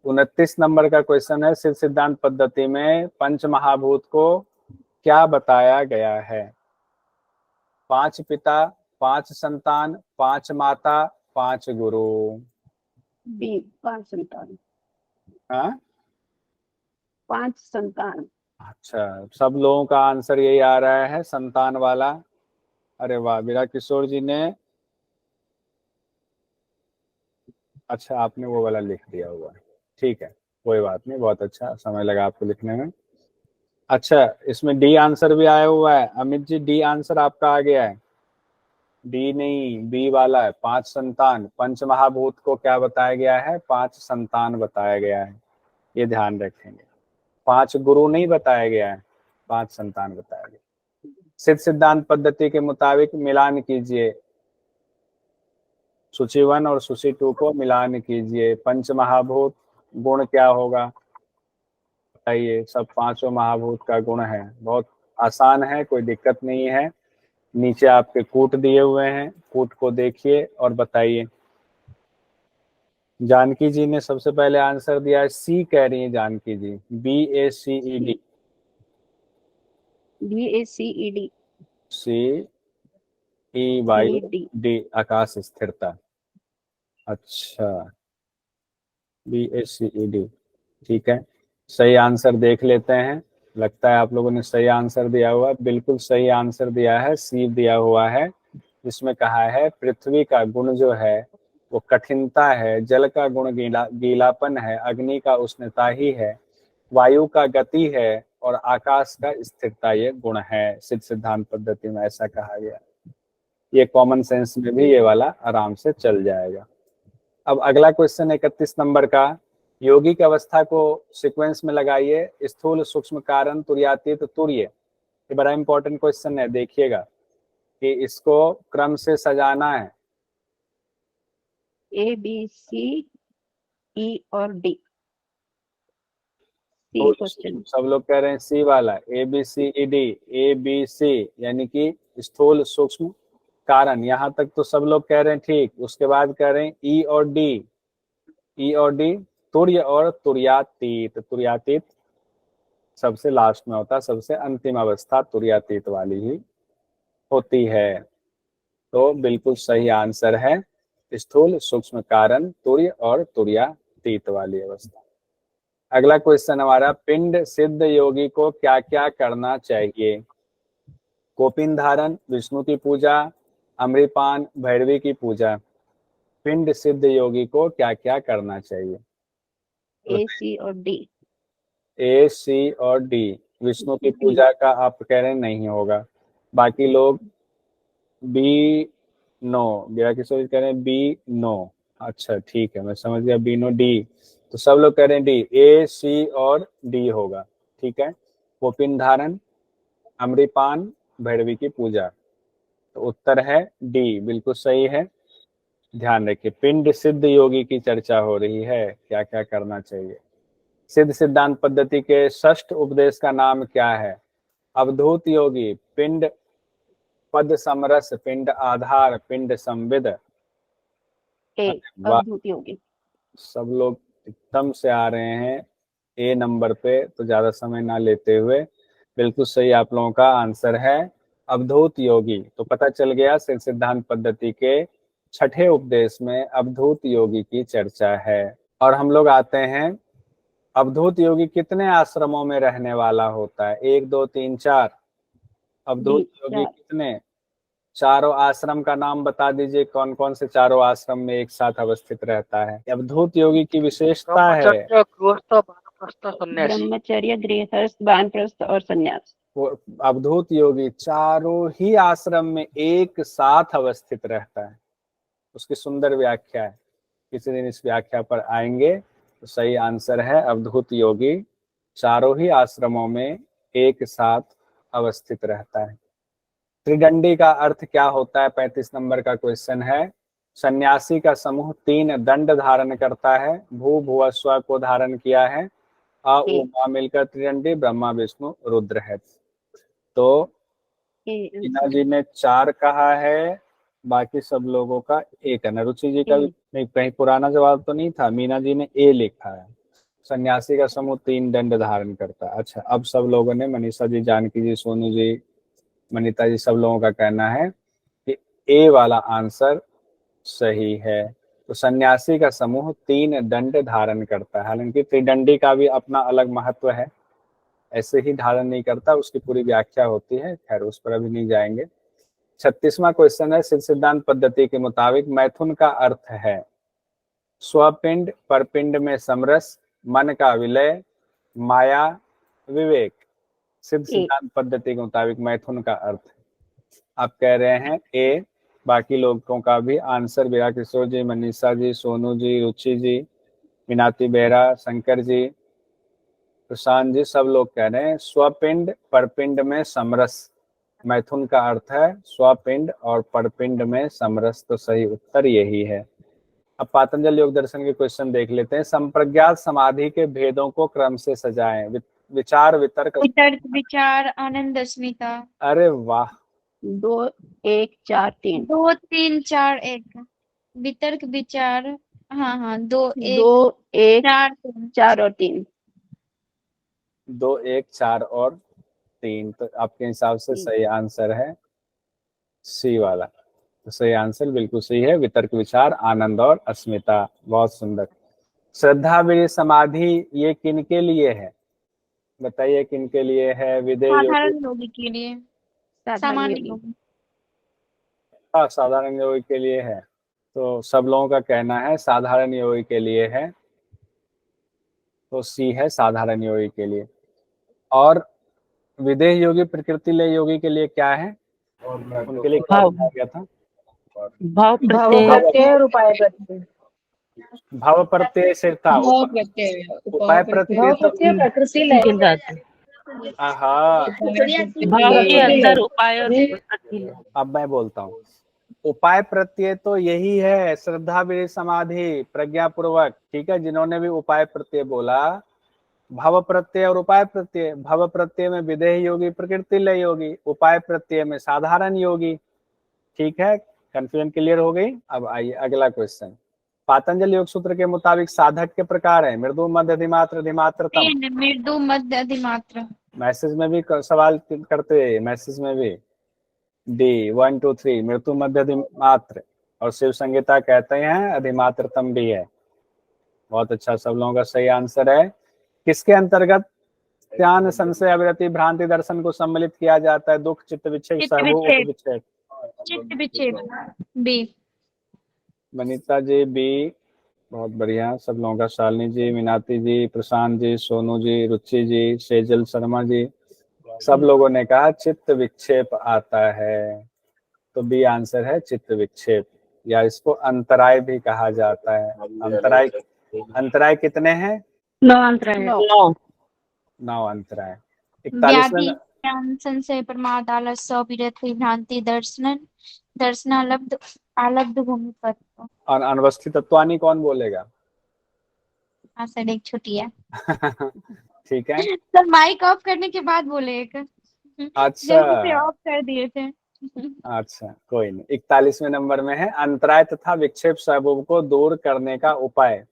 29 नंबर का क्वेश्चन है, सिद्ध सिद्धांत पद्धति में पंच महाभूत को क्या बताया गया है? 5 पिता, 5 संतान, 5 माता, 5 गुरु। बी 5 संतान। हाँ, 5 संतान। अच्छा, सब लोगों का आंसर यही आ रहा है, संतान वाला। अरे वाह, बीरा किशोर जी ने, अच्छा आपने वो वाला लिख दिया हुआ है। ठीक है, कोई बात नहीं, बहुत अच्छा, समय लगा आपको लिखने में। अच्छा, इसमें डी आंसर भी आया हुआ है। अमित जी, डी आंसर आपका आ गया है। डी नहीं, बी वाला है, 5 संतान। पंच महाभूत को क्या बताया गया है? 5 संतान बताया गया है, ये ध्यान रखेंगे। 5 गुरु नहीं बताया गया है, 5 संतान बताया गया। सिद्ध सिद्धांत पद्धति के मुताबिक मिलान कीजिए, सूची 1 और सूची 2 को मिलान कीजिए। पंच महाभूत गुण क्या होगा बताइए? सब 5 महाभूत का गुण है, बहुत आसान है, कोई दिक्कत नहीं है। नीचे आपके कूट दिए हुए हैं, कूट को देखिए और बताइए। जानकी जी ने सबसे पहले आंसर दिया है, सी कह रही है जानकी जी, BACED। BACED। CE वायु, D आकाश स्थिरता। अच्छा, BACED, ठीक है। सही आंसर देख लेते हैं। लगता है आप लोगों ने सही आंसर दिया हुआ, बिल्कुल सही आंसर दिया है, सी दिया हुआ है। जिसमें कहा है पृथ्वी का गुण जो है वो कठिनता है, जल का गुण गीलापन है, अग्नि का उष्णता ही है, वायु का गति है और आकाश का स्थिरता ये गुण है। सिद्ध सिद्धांत पद्धति में ऐसा कहा गया। ये कॉमन सेंस में भी ये वाला आराम से चल जाएगा। अब अगला क्वेश्चन 31 नंबर का, योगिक अवस्था को सीक्वेंस में लगाइए। स्थूल, सूक्ष्म, कारण, तुर्यातीत, तुर्य। ये बड़ा इंपॉर्टेंट क्वेश्चन है, देखिएगा कि इसको क्रम से सजाना है। ABCE और D। तो क्वेश्चन। सब लोग कह रहे हैं सी वाला, ABCED। ABC यानी कि स्थूल, सूक्ष्म, कारण, यहाँ तक तो सब लोग कह रहे हैं ठीक। उसके बाद कह रहे हैं E और D। E और D, तुर्य और तुर्यातीत। तुर्यातीत सबसे लास्ट में होता है, सबसे अंतिम अवस्था तुर्यातीत वाली ही होती है। तो बिल्कुल सही आंसर है स्थूल, सूक्ष्म, कारण, तुर्य और तुर्यातीत वाली अवस्था। अगला क्वेश्चन हमारा, पिंड सिद्ध योगी को क्या क्या करना चाहिए? कोपिन धारण, विष्णु की पूजा, अमृपान, भैरवी की पूजा। पिंड सिद्ध योगी को क्या क्या करना चाहिए? ए सी और डी। ए, सी और डी। विष्णु की पूजा का आप कह रहे हैं नहीं होगा। बाकी लोग बी नो, गिरा किशोर कह रहे हैं बी नो। अच्छा ठीक है, मैं समझ गया, बी नो डी। तो सब लोग कह रहे हैं डी, ए, सी और डी होगा। ठीक है, वो पिंड धारण, अम्रिपान, भैरवी की पूजा। तो उत्तर है डी, बिल्कुल सही है। ध्यान रखिए, पिंड सिद्ध योगी की चर्चा हो रही है, क्या क्या करना चाहिए। सिद्ध सिद्धांत पद्धति के षष्ठ उपदेश का नाम क्या है? अवधूत योगी, पिंड पद समरस, पिंड आधार, पिंड संविद। ए वाह, अवधूत योगी। सब लोग एकदम से आ रहे हैं ए नंबर पे, तो ज्यादा समय ना लेते हुए बिल्कुल सही आप लोगों का आंसर है अवधूत योगी। तो पता चल गया सिद्ध सिद्धांत पद्धति के छठे उपदेश में अवधूत योगी की चर्चा है। और हम लोग आते हैं, अवधूत योगी कितने आश्रमों में रहने वाला होता है? 1 2 3 4। अवधूत योगी कितने? चारों आश्रम का नाम बता दीजिए, कौन कौन से चारों आश्रम में एक साथ अवस्थित रहता है? अवधूत योगी की विशेषता है ब्रह्मचर्य, गृहस्थ, वानप्रस्थ और संन्यास। वो अवधूत योगी चारों ही आश्रम में एक साथ अवस्थित रहता है। उसकी सुंदर व्याख्या है, किसी दिन इस व्याख्या पर आएंगे। तो सही आंसर है अवधूत योगी चारों ही आश्रमों में एक साथ अवस्थित रहता है। त्रिदंडी का अर्थ क्या होता है? 35 नंबर का क्वेश्चन है। सन्यासी का समूह 3 दंड धारण करता है। भू भुव स्व को धारण किया है। अ उ मा मिलकर त्रिदंडी, ब्रह्मा विष्णु रुद्र है। तो मीना जी ने 4 कहा है, बाकी सब लोगों का 1 है। रुचि जी का भी नहीं, कहीं पुराना जवाब तो नहीं था। मीना जी ने ए लिखा है। सन्यासी का समूह 3 दंड धारण करता है। अच्छा, अब सब लोगों ने, मनीषा जी, जानकी जी, सोनू जी, मनीता जी, सब लोगों का कहना है कि ए वाला आंसर सही है। तो सन्यासी का समूह 3 दंड धारण करता है। हालांकि त्रिदंडी का भी अपना अलग महत्व है, ऐसे ही धारण नहीं करता, उसकी पूरी व्याख्या होती है। खैर, उस पर अभी नहीं जाएंगे। 36वां क्वेश्चन है, सिद्ध सिद्धांत पद्धति के मुताबिक मैथुन का अर्थ है स्वपिंड, परपिंड में समरस, मन का विलय, माया, विवेक। सिद्ध सिद्धांत पद्धति के मुताबिक मैथुन का अर्थ है। आप कह रहे हैं ए। बाकी लोगों का भी आंसर, विरा किशोर जी, मनीषा जी, सोनू जी, रुचि जी, मीनाती बेहरा, शंकर जी, प्रशांत जी, सब लोग कह रहे हैं स्वपिंड परपिंड में समरस। मैथुन का अर्थ है स्वपिंड और परपिंड में समरस। तो सही उत्तर यही है। अब पातंजल योग दर्शन के क्वेश्चन देख लेते हैं। संप्रज्ञात समाधि के भेदों को क्रम से सजाएं। विचार, वितर्क, विचार, आनंद, अस्मिता। अरे वाह, 2 1 4 3। 2 3 4 1। वितर्क, विचार, हाँ 2 2 1 4 3। 4 और 3। 2 1 4 और 3। तो आपके हिसाब से सही आंसर है सी वाला। तो सही आंसर बिल्कुल सही है, वितर्क, विचार, आनंद और अस्मिता। बहुत सुंदर। श्रद्धा, वीर्य, समाधि ये किनके लिए है? बताइए किनके लिए है? विदेह योगी, साधारण योगी के लिए, सामान्य योगी। साधारण योगी के लिए है। तो सब लोगों का कहना है साधारण योगी के लिए है। तो सी है साधारण योगी के लिए। और विदेह योगी, प्रकृति लय योगी के लिए क्या है? उनके लिए क्या बताया गया था? भाव प्रत्यय और उपाय प्रत्यय। भाव प्रत्यय से था। भाव प्रत्यय, उपाय प्रत्यय तो प्रकृति लय धातु। हाँ, भाव के अंदर उपाय और प्रकृति लय। अब मैं बोलता हूँ। उपाय प्रत्यय तो यही है, श्रद्धा, वीर्य, समाधि, प्रज्ञा पूर्वक। ठीक है, जिन्होंने भी उपाय प्रत्यय बोला, भव प्रत्यय और उपाय प्रत्यय। भव प्रत्यय में विदेह योगी, प्रकृति लय योगी। उपाय प्रत्यय में साधारण योगी। ठीक है, कंफ्यूजन क्लियर हो गई। अब आइए अगला क्वेश्चन। पातंजल योग सूत्र के मुताबिक साधक के प्रकार है मृदु, मध्य, अधिमात्र, अधिमात्रतम। मृदु, मध्य, अधिमात्र। मैसेज में भी सवाल करते, मैसेज में भी डी 1 2 3 मृदु, मध्य, अधिमात्र। और शिव संगीता कहते हैं अधिमात्रतम भी है। बहुत अच्छा, सब लोगों का सही आंसर है। किसके अंतर्गत ध्यान, संशय, अविरति, भ्रांति दर्शन को सम्मिलित किया जाता है? दुख, चित्त विच्छेद, सहभोग, विच्छेद। चित्त विच्छेद, बी। वनिता जी बी, बहुत बढ़िया, सब लोगों का। शालिनी जी, मीनाती जी, प्रशांत जी, सोनू जी, रुचि जी, सेजल शर्मा जी, सब लोगों ने कहा चित्त विक्षेप आता है। तो बी आंसर है चित्त विक्षेप, या इसको अंतराय भी कहा जाता है। अंतराय, अंतराय कितने हैं? 9 अंतराय। 9 अंतराय। 41वें व्याधि ज्ञान संशय प्रमाद आलस्य विरक्ति भ्रांति दर्शनालब्ध आलब्ध भूमि पर। और अनवस्थित तत्वानी कौन बोलेगा? हाँ सर, एक छोटी है। ठीक है, सर माइक ऑफ करने के बाद बोले एक, अच्छा जल्दी से ऑफ कर दिए थे। अच्छा, कोई नहीं। 41वें नंबर में है अंतराय तथा विक्षेप सबूब को दूर करने का उपाय।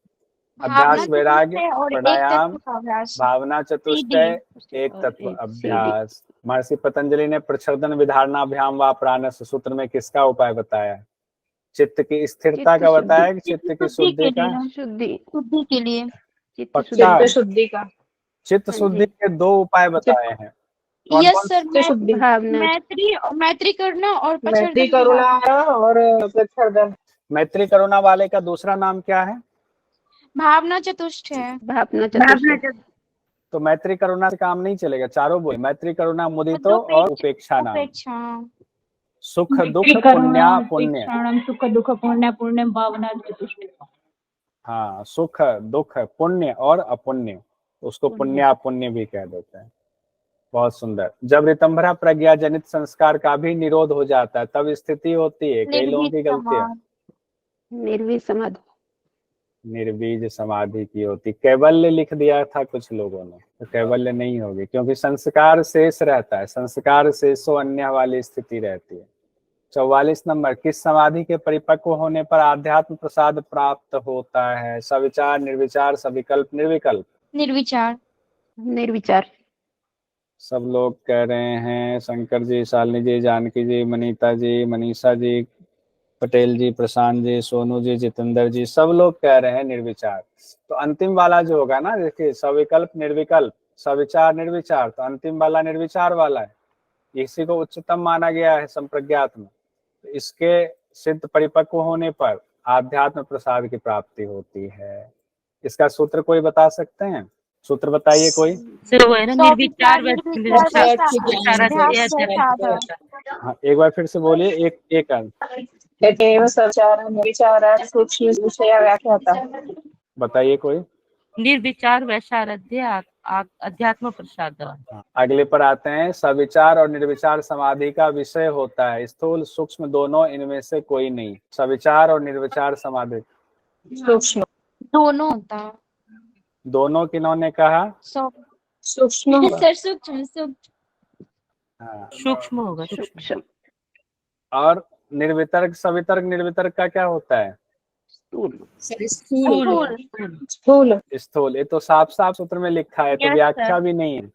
अभ्यास, वैराग्य, भावना और एक प्राणायाम, तत्व का अभ्यास। भावना चतुष्टय, एक तत्व अभ्यास। महर्षि पतंजलि ने प्रच्छदन विधारणाभ्याम व प्राणस सूत्र में किसका उपाय बताया? चित्त की स्थिरता का बताया कि चित्त की शुद्धि का? शुद्धि के लिए पक्का? शुद्धि का। चित्त शुद्धि के 2 उपाय बताए हैं। कौन यस कौन? सर, भावना, मैत्री करना और मैत्री करुणा और प्रच्छदन। मैत्री करुणा वाले का दूसरा नाम क्या है? भावना चतुष्ट है। भावना चतुष्टय। तो मैत्री करुणा से काम नहीं चलेगा, चारों बोले। मैत्री करुणा मुदितो और उपेक्षा नाम। उपेक्षा। सुख दुख पुण्य पुण्य। सुख दुख पुण्य पुण्य भावना चतुष्ट। हाँ, सुख दुख पुण्य और अपुण्य, उसको पुण्य पुण्य भी कह देते हैं। बहुत सुंदर। जब ऋतंभरा प्रज्ञा जनित संस्कार का भी निरोध हो जाता है तब स्थिति होती है, कई लोगों की गलती है, निर्वीज समाधि। निर्बीज समाधि की होती। कैवल्य लिख दिया था कुछ लोगों ने, तो कैवल्य नहीं होगी, क्योंकि संस्कार शेष रहता है। संस्कार शेषो अन्य वाली स्थिति रहती है। 44 नंबर, किस समाधि के परिपक्व होने पर आध्यात्म प्रसाद प्राप्त होता है? सविचार, निर्विचार, सविकल्प, निर्विकल्प? निर्विचार। निर्विचार। सब लोग कह रहे हैं, शंकर जी, शालिनी जी, जानकी जी, मनीता जी, मनीषा जी, पटेल जी, प्रशांत जी, सोनू जी, जितेंद्र जी, सब लोग कह रहे हैं निर्विचार। तो अंतिम वाला जो होगा ना, देखिए, सविकल्प, निर्विकल्प, सविचार, निर्विचार, तो अंतिम वाला निर्विचार वाला है। इसी को उच्चतम माना गया है संप्रज्ञात में। तो इसके सिद्ध परिपक्व होने पर आध्यात्म प्रसाद की प्राप्ति होती है। इसका सूत्र कोई बता सकते हैं? सूत्र बताइए कोई। निर्विचार हाँ, एक बार फिर से बोलिए, एक अंक। सूक्ष्म विषय व्याख्याता। बताइए कोई। निर्विचार वैशारध्य अध्यात्म प्रसाद। अगले पर आते हैं। सविचार और निर्विचार समाधि का विषय होता है, स्थूल सूक्ष्म दोनों, इनमें से कोई नहीं। सविचार और निर्विचार समाधि सूक्ष्म दोनों होता है। दोनों किन्होंने कहा? सूक्ष्म सर सूक्ष्म। हाँ। सूक्ष्म होगा। सूक्ष्म। और निर्वितर्क, सवितर्क, निर्वितर्क का क्या होता है? स्थूल। स्थूल। ये तो साफ साफ सूत्र में लिखा है, तो व्याख्या भी नहीं है,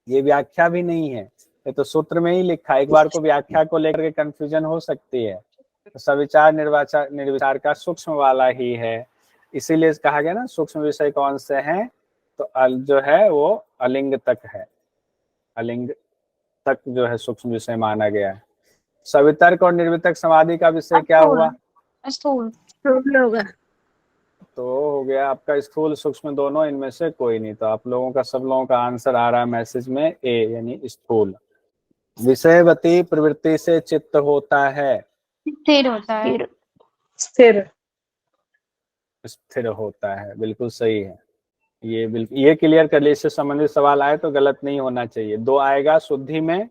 ये व्याख्या भी नहीं है, ये तो सूत्र में ही लिखा है। एक बार को व्याख्या को लेकर के कंफ्यूजन हो सकती है। तो सविचार निर्विचार का सूक्ष्म वाला ही है, इसीलिए कहा गया ना सूक्ष्म विषय कौन से हैं? तो जो है वो अलिंग तक है, अलिंग तक जो है सूक्ष्म विषय माना गया है। सवितर्क और निर्वितर्क समाधि का विषय क्या हुआ? स्थूल होगा। तो हो गया आपका स्थूल सूक्ष्म दोनों, इनमें से कोई नहीं। तो आप लोगों का, सब लोगों का आंसर आ रहा है मैसेज में, ए यानी स्थूल। विषयवती प्रवृत्ति से चित्त होता है, स्थिर होता है। स्थिर होता है, बिल्कुल सही है। ये क्लियर कर लिए, इससे संबंधित सवाल आए तो गलत नहीं होना चाहिए। 2 आएगा शुद्धि में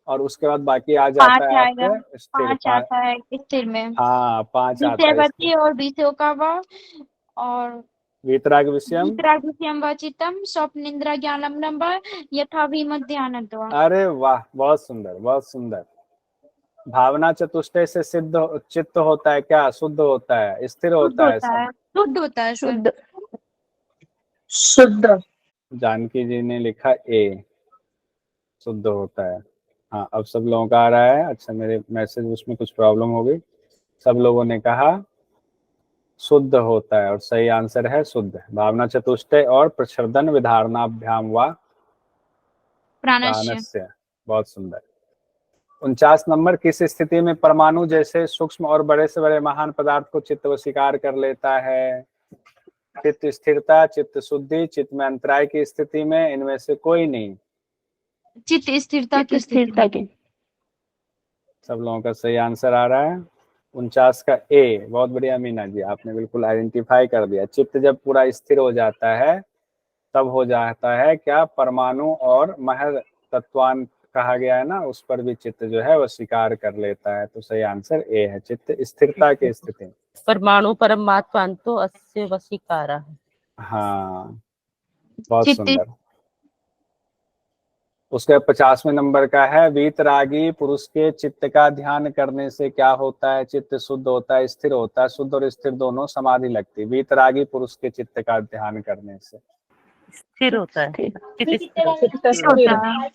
और उसके बाद बाकी आ जाता है आपके स्थिर। 5 आता है स्थिर में। हाँ, 5 आता है। विषयवती और विषयोकावा और वीतराग विषयम वाचितम स्वप्निंद्रा ज्ञानम नंबर यथा विमध्यानत्वा। अरे वाह, बहुत सुंदर, बहुत सुंदर। भावना चतुष्टय से सिद्ध चित्त होता है क्या? शुद्ध होता है, स्थिर होता है, शुद्ध होता है। शुद्ध। जानकी जी ने लिखा ए, शुद्ध होता है। हाँ, अब सब लोगों का आ रहा है। अच्छा, मेरे मैसेज उसमें कुछ प्रॉब्लम हो गई। सब लोगों ने कहा शुद्ध होता है और सही आंसर है शुद्ध। भावना चतुष्टय और प्रच्छदन विधारणाभ्याम व प्राणस्य। बहुत सुंदर। 49 नंबर, किस स्थिति में परमाणु जैसे सूक्ष्म और बड़े से बड़े महान पदार्थ को चित्त स्वीकार कर लेता है? चित्त स्थिरता, चित्त शुद्धि, चित्त में अंतराय की स्थिति में, इनमें से कोई नहीं। चित्त स्थिरता की स्थिति स्थिरता में। की। सब लोगों का सही आंसर आ रहा है। 49 का ए। बहुत बढ़िया मीना जी, आपने बिल्कुल आइडेंटिफाई कर दिया। चित्त जब पूरा स्थिर हो जाता है तब हो जाता है क्या, परमाणु और महर तत्वान कहा गया है ना, उस पर भी चित्त जो है वो स्वीकार कर लेता है। तो सही आंसर ए है, चित्त स्थिरता की स्थिति। परमाणु परमात्मांतो अस्य वशीकारः। हाँ, बहुत चित्त सुंदर। उसका 50वें नंबर का है, वीतरागी पुरुष के चित्त का ध्यान करने से क्या होता है? चित्त शुद्ध होता है, स्थिर होता है। शुद्ध और स्थिर दोनों समाधि लगती है। वीतरागी पुरुष के चित्त का ध्यान करने से स्थिर होता है। चित्त स्थिर होता है।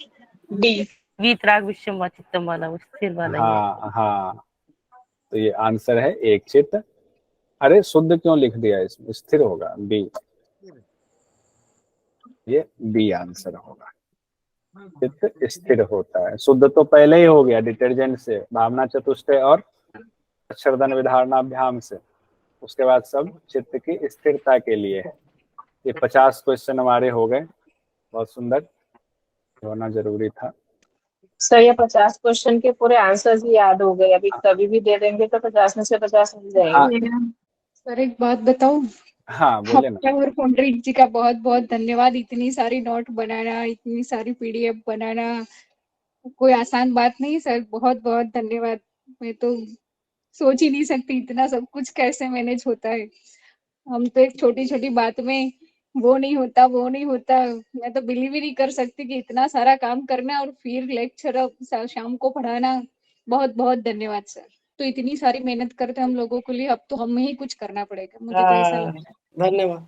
डी। वीतराग विषम चित्तम वाला, वो स्थिर वाला ही है। हाँ हाँ, तो ये आंसर है एक। चित्त, अरे शुद्ध क्यों लिख दिया इसमें, स्थिर होगा बी। ये बी आंसर होगा, चित्त स्थिर होता है। शुद्ध तो पहले ही हो गया डिटर्जेंट से, भावना चतुष्टय और अक्षरधन विधारणाभ्याम से। उसके बाद सब चित्त की स्थिरता के लिए है। ये 50 क्वेश्चन हमारे हो गए। बहुत सुंदर, होना जरूरी था। सर ये 50 क्वेश्चन के पूरे आंसर्स ही याद हो गए। अभी कभी भी दे देंगे तो 50 में से 50 मिल जाएंगे। सर एक बात बताऊं, हाँ बोले ना। आपका और पुंडरीक जी का बहुत बहुत धन्यवाद। इतनी सारी नोट बनाना, इतनी सारी पीडीएफ बनाना कोई आसान बात नहीं सर, बहुत बहुत धन्यवाद। मैं तो सोच ही नहीं सकती इतना सब कुछ कैसे मैनेज होता है। हम तो एक छोटी छोटी बात में वो नहीं होता वो नहीं होता, मैं तो बिलीव ही नहीं कर सकती कि इतना सारा काम करना और फिर लेक्चर शाम को पढ़ाना। बहुत बहुत धन्यवाद सर। तो इतनी सारी मेहनत करते हैं हम लोगों के लिए, अब तो हमें ही कुछ करना पड़ेगा, मुझे तो ऐसा लगता है। धन्यवाद।